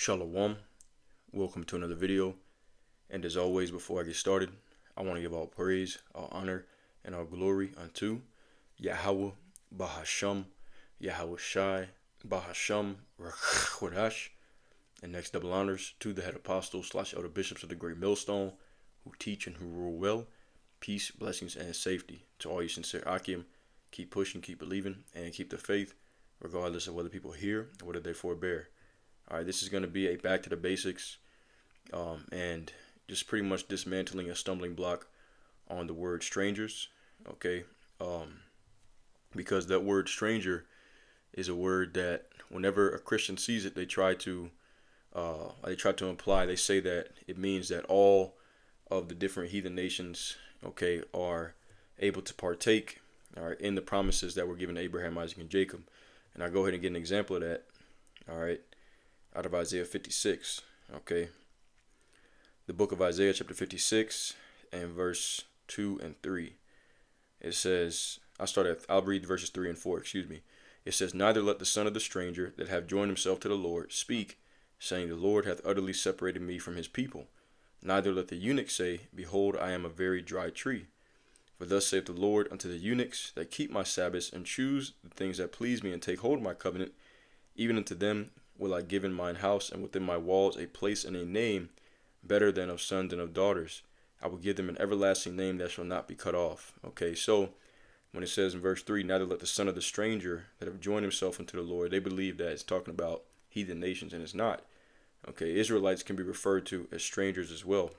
Shalom, welcome to another video, and as always, before I get started, I want to give all praise, all honor, and all glory unto Yahweh, Bahasham, Yahweh Shai, Bahasham, Rakhwadash, and next double honors to the head apostles / elder bishops of the great millstone, who teach and who rule well, peace, blessings, and safety. To all you sincere Akim, keep pushing, keep believing, and keep the faith, regardless of whether people hear or whether they forbear. All right, this is going to be a back to the basics and just pretty much dismantling a stumbling block on the word strangers, okay? Because that word stranger is a word that whenever a Christian sees it, they try to imply, they say that it means that all of the different heathen nations, okay, are able to partake, all right, in the promises that were given to Abraham, Isaac, and Jacob. And I'll go ahead and get an example of that, all right, out of Isaiah 56, okay? The book of Isaiah, chapter 56, and verse 2 and 3. It says, I'll read verses 3 and 4, excuse me. It says, "Neither let the son of the stranger that have joined himself to the Lord speak, saying, The Lord hath utterly separated me from his people. Neither let the eunuch say, Behold, I am a very dry tree. For thus saith the Lord unto the eunuchs that keep my Sabbaths, and choose the things that please me, and take hold of my covenant, even unto them will I give in mine house, and within my walls a place and a name, better than of sons and of daughters. I will give them an everlasting name that shall not be cut off." Okay, so when it says in verse 3, "Neither let the son of the stranger that have joined himself unto the Lord," they believe that it's talking about heathen nations, and it's not. Okay, Israelites can be referred to as strangers as well.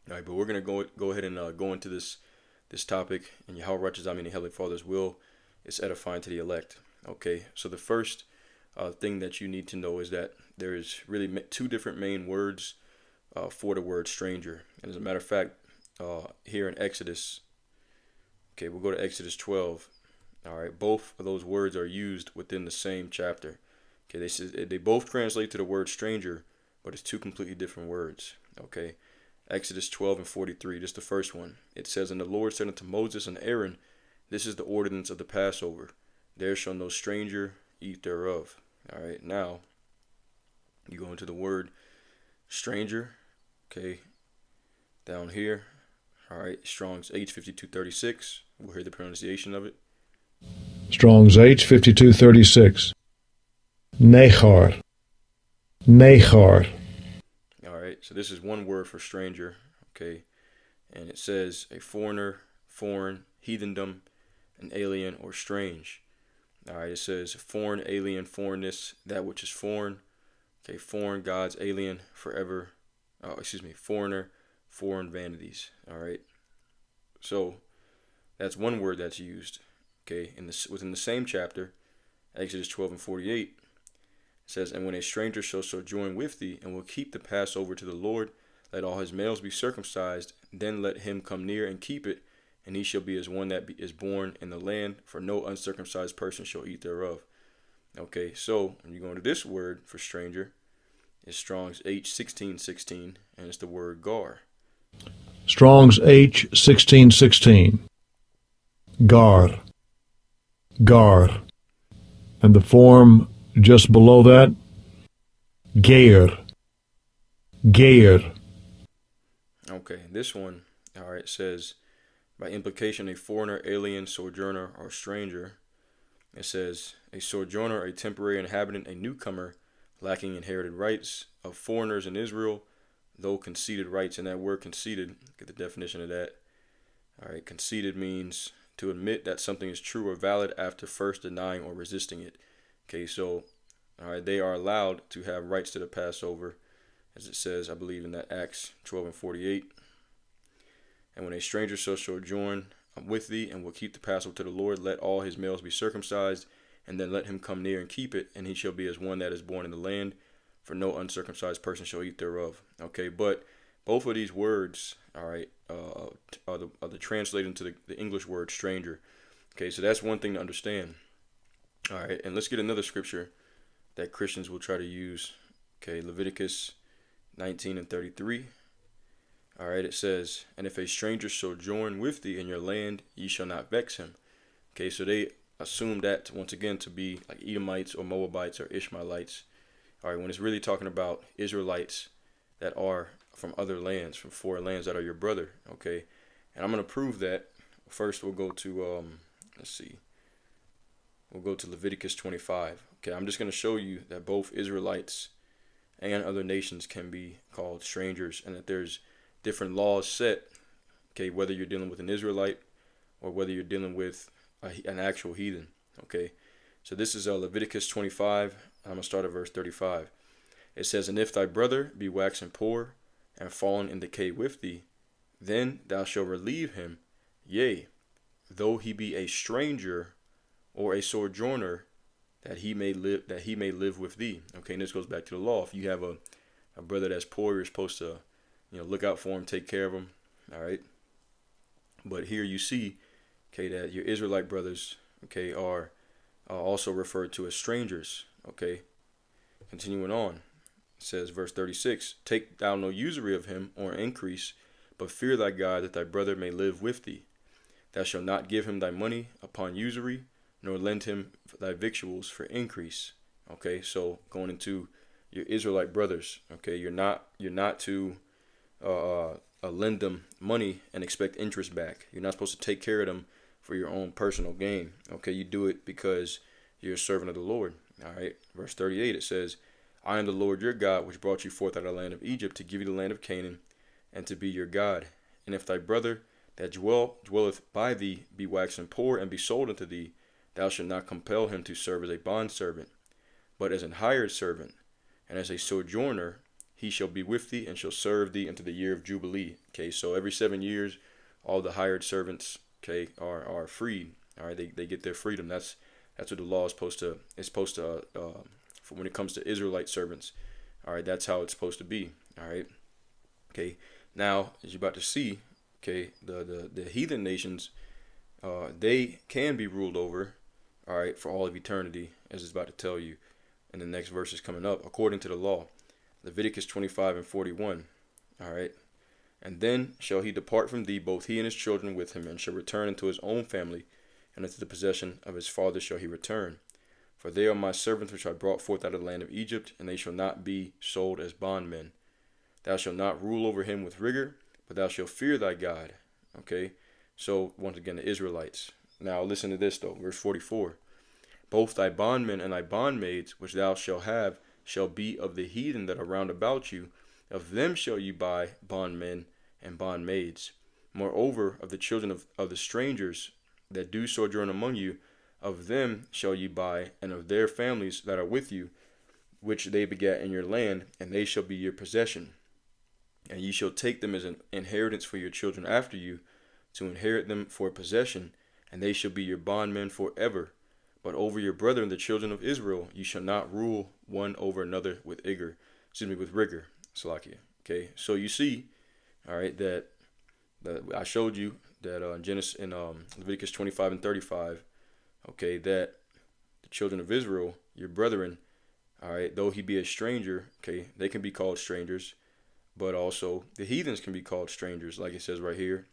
All right, but we're going to go ahead and go into this topic, and Yahweh Righteous, I mean the Heavenly Father's will is edifying to the elect. Okay, so the first thing that you need to know is that there is really two different main words for the word stranger. And as a matter of fact, here in Exodus, okay, we'll go to Exodus 12. All right, both of those words are used within the same chapter. Okay, they both translate to the word stranger, but it's two completely different words. Okay, Exodus 12 and 43, just the first one. It says, "And the Lord said unto Moses and Aaron, This is the ordinance of the Passover. There shall no stranger eat thereof." All right, now you go into the word stranger, okay, down here. All right, Strong's H5236. We'll hear the pronunciation of it. Strong's H5236. Nechar. Nechar. All right, so this is one word for stranger, okay, and it says a foreigner, foreign, heathendom, an alien, or strange. All right, it says foreign, alien, foreignness, that which is foreign. Okay, foreign gods, alien, forever. Foreigner, foreign vanities. All right, so that's one word that's used. Okay, within the same chapter, Exodus 12 and 48, it says, "And when a stranger shall sojourn with thee, and will keep the Passover to the Lord, let all his males be circumcised. Then let him come near and keep it, and he shall be as one that is born in the land, for no uncircumcised person shall eat thereof." Okay, so when you go into this word for stranger, it's Strong's H1616, and it's the word gar. Strong's H1616. Gar. Gar. And the form just below that, Geir. Geir. Okay, this one, all right, says, by implication, a foreigner, alien, sojourner, or stranger. It says, a sojourner, a temporary inhabitant, a newcomer, lacking inherited rights of foreigners in Israel, though conceded rights. And that word conceded, get the definition of that. All right, conceded means to admit that something is true or valid after first denying or resisting it. Okay, so all right, they are allowed to have rights to the Passover, as it says, I believe, in that Acts 12 and 48. "And when a stranger shall sojourn with thee, and will keep the Passover to the Lord, let all his males be circumcised, and then let him come near and keep it, and he shall be as one that is born in the land, for no uncircumcised person shall eat thereof." Okay, but both of these words, all right, are the translated into the English word stranger. Okay, so that's one thing to understand. All right, and let's get another scripture that Christians will try to use. Okay, Leviticus 19 and 33. All right, it says, "And if a stranger sojourn with thee in your land, ye shall not vex him." Okay, so they assume that, once again, to be like Edomites or Moabites or Ishmaelites. All right, when it's really talking about Israelites that are from other lands, from foreign lands that are your brother. Okay, and I'm gonna prove that. First, we'll go to let's see. We'll go to Leviticus 25. Okay, I'm just gonna show you that both Israelites and other nations can be called strangers, and that there's different laws set. Okay, whether you're dealing with an Israelite or whether you're dealing with an actual heathen. Okay, so this is Leviticus 25. I'm gonna start at verse 35. It says, "And if thy brother be waxen poor and fallen in decay with thee, then thou shalt relieve him, yea, though he be a stranger or a sojourner, that he may live with thee." Okay, and this goes back to the law. If you have a brother that's poor, you're supposed to, look out for him, take care of him. All right. But here you see, okay, that your Israelite brothers, okay, are also referred to as strangers. Okay. Continuing on, it says, verse 36, "Take thou no usury of him or increase, but fear thy God, that thy brother may live with thee. Thou shalt not give him thy money upon usury, nor lend him thy victuals for increase." Okay, so going into your Israelite brothers, okay, you're not to lend them money and expect interest back. You're not supposed to take care of them for your own personal gain. Okay, you do it because you're a servant of the Lord. All right, verse 38, it says, "I am the Lord your God, which brought you forth out of the land of Egypt, to give you the land of Canaan, and to be your God. And if thy brother that dwelleth by thee be waxen poor and be sold unto thee, thou shalt not compel him to serve as a bondservant, but as an hired servant, and as a sojourner he shall be with thee, and shall serve thee unto the year of Jubilee." Okay, so every 7 years, all the hired servants, okay, are freed. All right, they get their freedom. That's what the law is supposed to. For when it comes to Israelite servants. All right, that's how it's supposed to be. All right. Okay. Now, as you're about to see, okay, the heathen nations, they can be ruled over, all right, for all of eternity, as it's about to tell you in the next verses coming up, according to the law. Leviticus 25 and 41. All right. "And then shall he depart from thee, both he and his children with him, and shall return unto his own family, and unto the possession of his father shall he return. For they are my servants which I brought forth out of the land of Egypt, and they shall not be sold as bondmen. Thou shalt not rule over him with rigor, but thou shalt fear thy God." Okay, so once again, the Israelites. Now listen to this though, verse 44. "Both thy bondmen and thy bondmaids, which thou shalt have, shall be of the heathen that are round about you. Of them shall you buy bondmen and bondmaids. Moreover, of the children of the strangers that do sojourn among you, of them shall you buy, and of their families that are with you, which they begat in your land, and they shall be your possession. And ye shall take them as an inheritance for your children after you, to inherit them for a possession, and they shall be your bondmen forever. But over your brethren, the children of Israel, you shall not rule one over another with rigor." Salakia. Okay, so you see, all right, that I showed you that in Leviticus 25 and 35, okay, that the children of Israel, your brethren, all right, though he be a stranger, okay, they can be called strangers, but also the heathens can be called strangers, like it says right here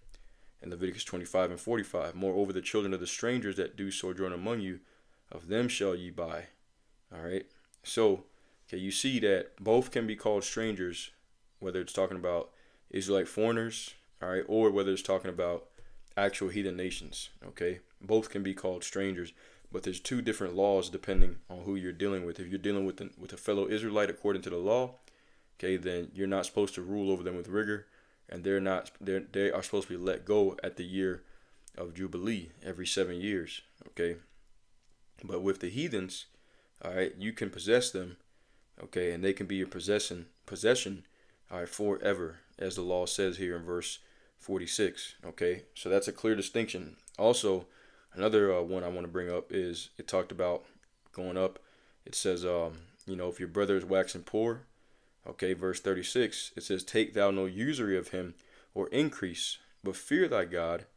in Leviticus 25 and 45. "Moreover, the children of the strangers that do sojourn among you, of them shall ye buy." All right, so okay, you see that both can be called strangers, whether it's talking about Israelite foreigners, all right, or whether it's talking about actual heathen nations. Okay, both can be called strangers, but there's two different laws depending on who you're dealing with. If you're dealing with a fellow Israelite according to the law, okay, then you're not supposed to rule over them with rigor, and they are supposed to be let go at the year of Jubilee every 7 years. Okay, but with the heathens, all right, you can possess them, okay, and they can be your possession, all right, forever, as the law says here in verse 46. Okay, so that's a clear distinction. Also, another one I want to bring up is it talked about going up. It says, if your brother is waxing poor, okay, verse 36, it says, "Take thou no usury of him or increase, but fear thy God,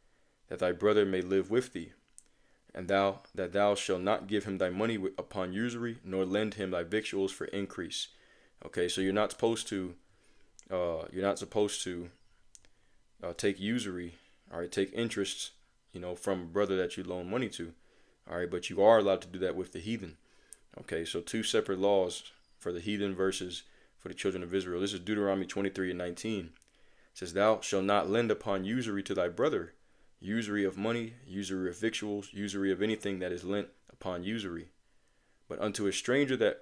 that thy brother may live with thee. And thou shalt not give him thy money upon usury, nor lend him thy victuals for increase." Okay, so you're not supposed to take usury, all right, take interest, from a brother that you loan money to, all right, but you are allowed to do that with the heathen. Okay, so two separate laws for the heathen versus for the children of Israel. This is Deuteronomy 23:19. It says, "Thou shalt not lend upon usury to thy brother, usury of money, usury of victuals, usury of anything that is lent upon usury. But unto a stranger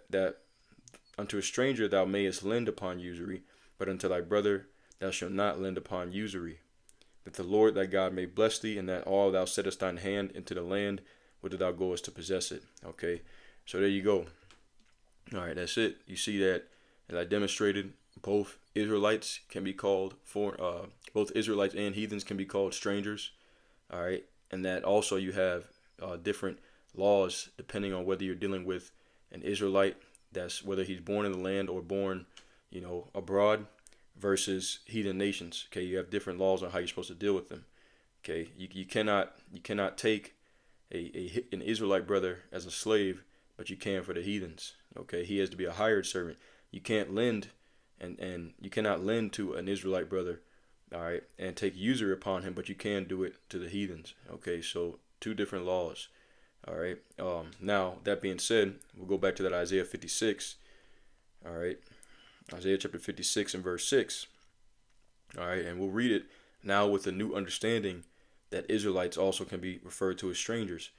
unto a stranger thou mayest lend upon usury, but unto thy brother thou shalt not lend upon usury. That the Lord thy God may bless thee, and that all thou settest thine hand into the land, whither thou goest to possess it." Okay, so there you go. All right, that's it. You see that, as I demonstrated, both Israelites can be called both Israelites and heathens can be called strangers. All right, and that also you have different laws depending on whether you're dealing with an Israelite, that's whether he's born in the land or born, abroad, versus heathen nations. Okay, you have different laws on how you're supposed to deal with them. Okay, you cannot take an Israelite brother as a slave, but you can for the heathens. Okay, he has to be a hired servant. You can't lend, and you cannot lend to an Israelite brother, all right, and take usury upon him, but you can do it to the heathens. Okay, so two different laws. All right. Now that being said, we'll go back to that Isaiah 56. All right, Isaiah chapter 56 and verse 6. All right, and we'll read it now with a new understanding that Israelites also can be referred to as strangers.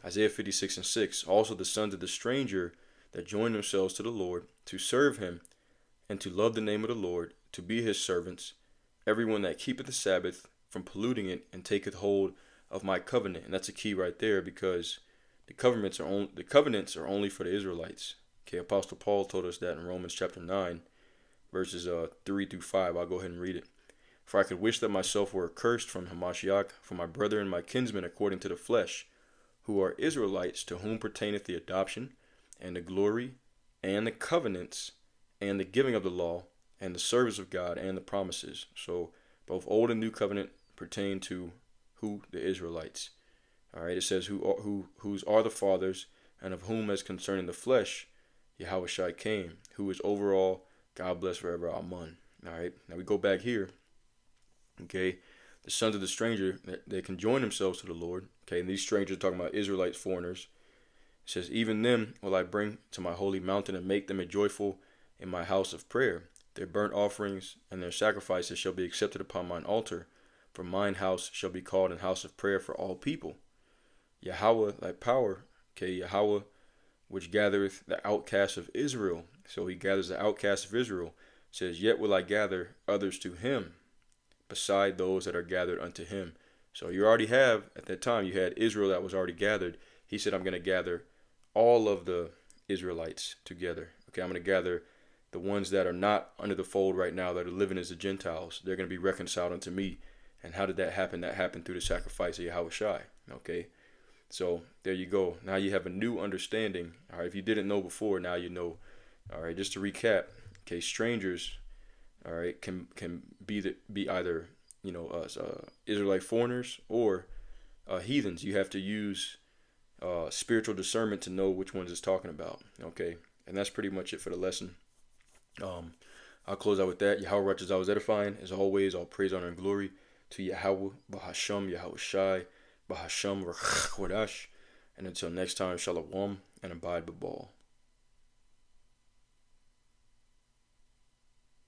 Isaiah 56 and 6. "Also the sons of the stranger that join themselves to the Lord, to serve him, and to love the name of the Lord, to be his servants, everyone that keepeth the Sabbath from polluting it, and taketh hold of my covenant." And that's a key right there, because the covenants are only for the Israelites. Okay, Apostle Paul told us that in Romans chapter 9, verses 3 through 5. I'll go ahead and read it. "For I could wish that myself were accursed from Hamashiach, for my brethren, my kinsmen according to the flesh, who are Israelites, to whom pertaineth the adoption, and the glory, and the covenants, and the giving of the law, and the service of God, and the promises." So both Old and New Covenant pertain to who? The Israelites. All right, it says whose are the fathers, and of whom, as concerning the flesh, Yahushua came, who is over all, God bless forever, Amen. All right, now we go back here. Okay, the sons of the stranger, they can join themselves to the Lord. Okay, and these strangers are talking about Israelites, foreigners. It says, "Even them will I bring to my holy mountain, and make them a joyful in my house of prayer. Their burnt offerings and their sacrifices shall be accepted upon mine altar, for mine house shall be called an house of prayer for all people. Yahweh thy power," okay, Yahweh, "which gathereth the outcasts of Israel." So he gathers the outcasts of Israel. It says, "Yet will I gather others to him, beside those that are gathered unto him." So you already have, at that time, you had Israel that was already gathered. He said, "I'm going to gather all of the Israelites together." Okay, I'm going to gather the ones that are not under the fold right now, that are living as the Gentiles. They're going to be reconciled unto me. And how did that happen? That happened through the sacrifice of Yahushua. Okay, so there you go. Now you have a new understanding. All right, if you didn't know before, now you know. All right, just to recap. Okay, strangers, all right, can be either Israelite foreigners or heathens. You have to use spiritual discernment to know which ones it's talking about. Okay, and that's pretty much it for the lesson. I'll close out with that. Yahweh righteous, I was edifying. As always, all praise, honor, and glory to Yahweh, Bahasham, Yahushai, Bahasham, Rakhwadash. And until next time, Shalom, and abide Babal.